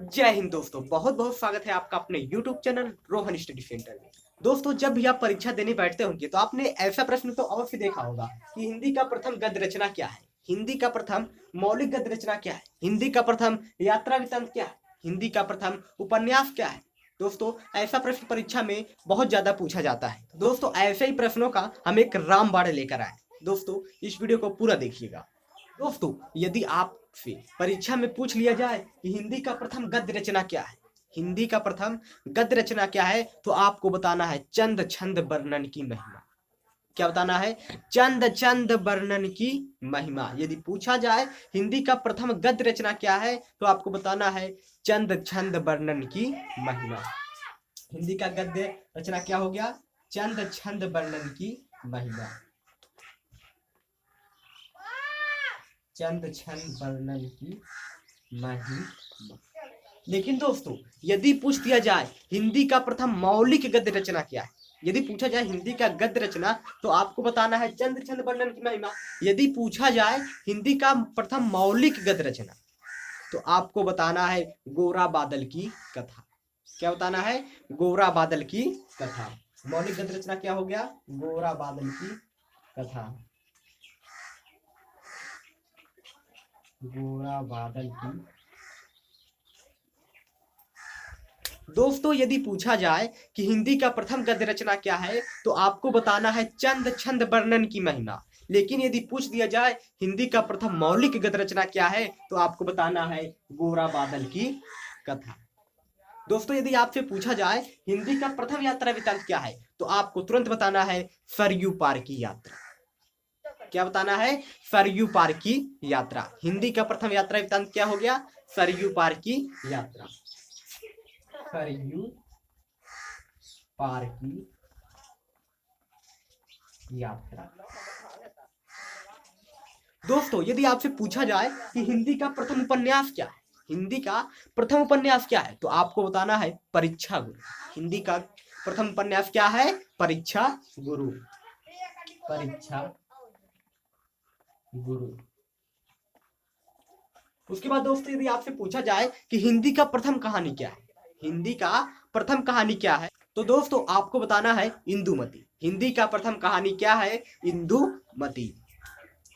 जय हिंद दोस्तों, बहुत बहुत स्वागत है आपका अपने YouTube channel Rohan study centre में। दोस्तों, जब भी आप परीक्षा देने बैठते होंगे तो आपने ऐसा प्रश्न तो अवश्य देखा होगा कि हिंदी का प्रथम गद्य रचना क्या है, हिंदी का प्रथम मौलिक गद्य रचना क्या है, हिंदी का प्रथम यात्रा वृत्तांत क्या है, हिंदी का प्रथम उपन्यास क्या है। दोस्तों, ऐसा प्रश्न परीक्षा में बहुत ज्यादा पूछा जाता है। दोस्तों, ऐसे ही प्रश्नों का हम एक रामबाण लेकर आए। दोस्तों, इस वीडियो को पूरा देखिएगा। दोस्तों, यदि आपसे परीक्षा में पूछ लिया जाए कि हिंदी का प्रथम गद्य रचना क्या है, हिंदी का प्रथम गद्य रचना क्या है, तो आपको बताना है चंद छंद वर्णन की महिमा। क्या बताना है? चंद छंद वर्णन की महिमा। यदि पूछा जाए हिंदी का प्रथम गद्य रचना क्या है, तो आपको बताना है चंद छंद वर्णन की महिमा। हिंदी का गद्य रचना क्या हो गया? चंद छंद वर्णन की महिमा। चंद छंद वर्णन की महिमा। लेकिन दोस्तों, यदि पूछ दिया जाए हिंदी का प्रथम मौलिक गद्य रचना क्या है, यदि पूछा जाए हिंदी का गद्य रचना, तो आपको बताना है चंद छंद वर्णन की महिमा। यदि पूछा जाए हिंदी का प्रथम मौलिक गद्य रचना, तो आपको बताना है गोरा बादल की कथा। क्या बताना है? गोरा बादल की कथा। मौलिक गद्य रचना क्या हो गया? गोरा बादल की कथा। गोरा बादल की। दोस्तों, यदि पूछा जाए कि हिंदी का प्रथम गद्य रचना क्या है, तो आपको बताना है चंद छंद वर्णन की महिमा। लेकिन यदि पूछ दिया जाए हिंदी का प्रथम मौलिक गद्य रचना क्या है, तो आपको बताना है गोरा बादल की कथा। दोस्तों, यदि आपसे पूछा जाए हिंदी का प्रथम यात्रा वृत्तांत क्या है, तो आपको तुरंत बताना है सरयू पार की यात्रा। क्या बताना है? सरयू पार की यात्रा। हिंदी का प्रथम यात्रा वृत्तांत क्या हो गया? सरयू पार की यात्रा। सरयू पार की यात्रा। दोस्तों, यदि आपसे पूछा जाए कि हिंदी का प्रथम उपन्यास क्या है, हिंदी का प्रथम उपन्यास क्या है, तो आपको बताना है परीक्षा गुरु। हिंदी का प्रथम उपन्यास क्या है? परीक्षा गुरु। परीक्षा गुरु। उसके बाद दोस्तों, यदि आपसे पूछा जाए कि हिंदी का प्रथम कहानी क्या है, हिंदी का प्रथम कहानी क्या है, तो दोस्तों आपको बताना है इंदुमती। हिंदी का प्रथम कहानी क्या है? इंदुमती।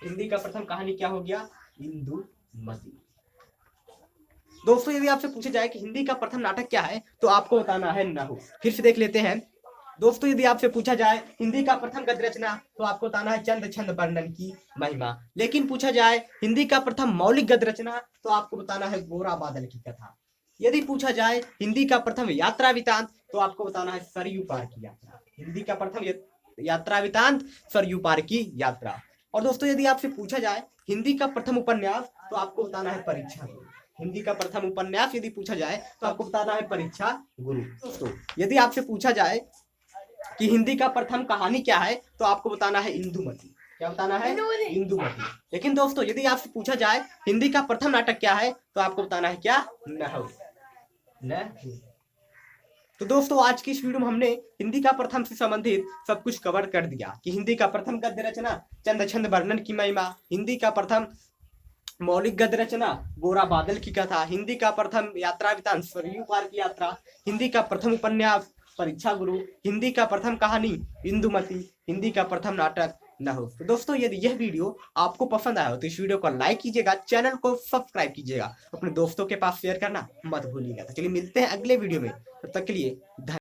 हिंदी का प्रथम कहानी क्या हो गया? इंदुमती। दोस्तों, यदि आपसे पूछा जाए कि हिंदी का प्रथम नाटक क्या है, तो आपको बताना है नहु। फिर से देख लेते हैं। दोस्तों, यदि आपसे पूछा जाए हिंदी का प्रथम गद्य रचना, तो आपको बताना है चंद छंद वर्णन की महिमा। लेकिन पूछा जाए हिंदी का प्रथम मौलिक गद्य रचना, तो आपको बताना है गोरा बादल की कथा। यदि पूछा जाए हिंदी का प्रथम यात्रा वृत्तांत, तो आपको बताना है सरयू पार की यात्रा। हिंदी का प्रथम यात्रा वृत्तांत सरयू पार की यात्रा। और दोस्तों, यदि आपसे पूछा जाए हिंदी का प्रथम उपन्यास, तो आपको बताना है परीक्षा गुरु। हिंदी का प्रथम उपन्यास यदि पूछा जाए, तो आपको बताना है परीक्षा गुरु। दोस्तों, यदि आपसे पूछा जाए कि हिंदी का प्रथम कहानी क्या है, तो आपको बताना है इंदुमती। क्या बताना है? इंदुमती। लेकिन दोस्तों, यदि आपसे पूछा जाए हिंदी का प्रथम नाटक क्या है, तो आपको बताना है क्या? नहु। तो दोस्तों, आज की इस वीडियो में हमने हिंदी का प्रथम से संबंधित सब कुछ कवर कर दिया कि हिंदी का प्रथम गद्य रचना चंद छंद वर्णन की महिमा, हिंदी का प्रथम मौलिक गद्य रचना गोरा बादल की कथा, हिंदी का प्रथम यात्रा वृत्तांत सरयू पार की यात्रा, हिंदी का प्रथम उपन्यास परीक्षा गुरु, हिंदी का प्रथम कहानी इंदुमती, हिंदी का प्रथम नाटक नहु। तो दोस्तों, यदि यह वीडियो आपको पसंद आया हो तो इस वीडियो को लाइक कीजिएगा, चैनल को सब्सक्राइब कीजिएगा, अपने दोस्तों के पास शेयर करना मत भूलिएगा। तो चलिए मिलते हैं अगले वीडियो में, तब तक के लिए धन्यवाद।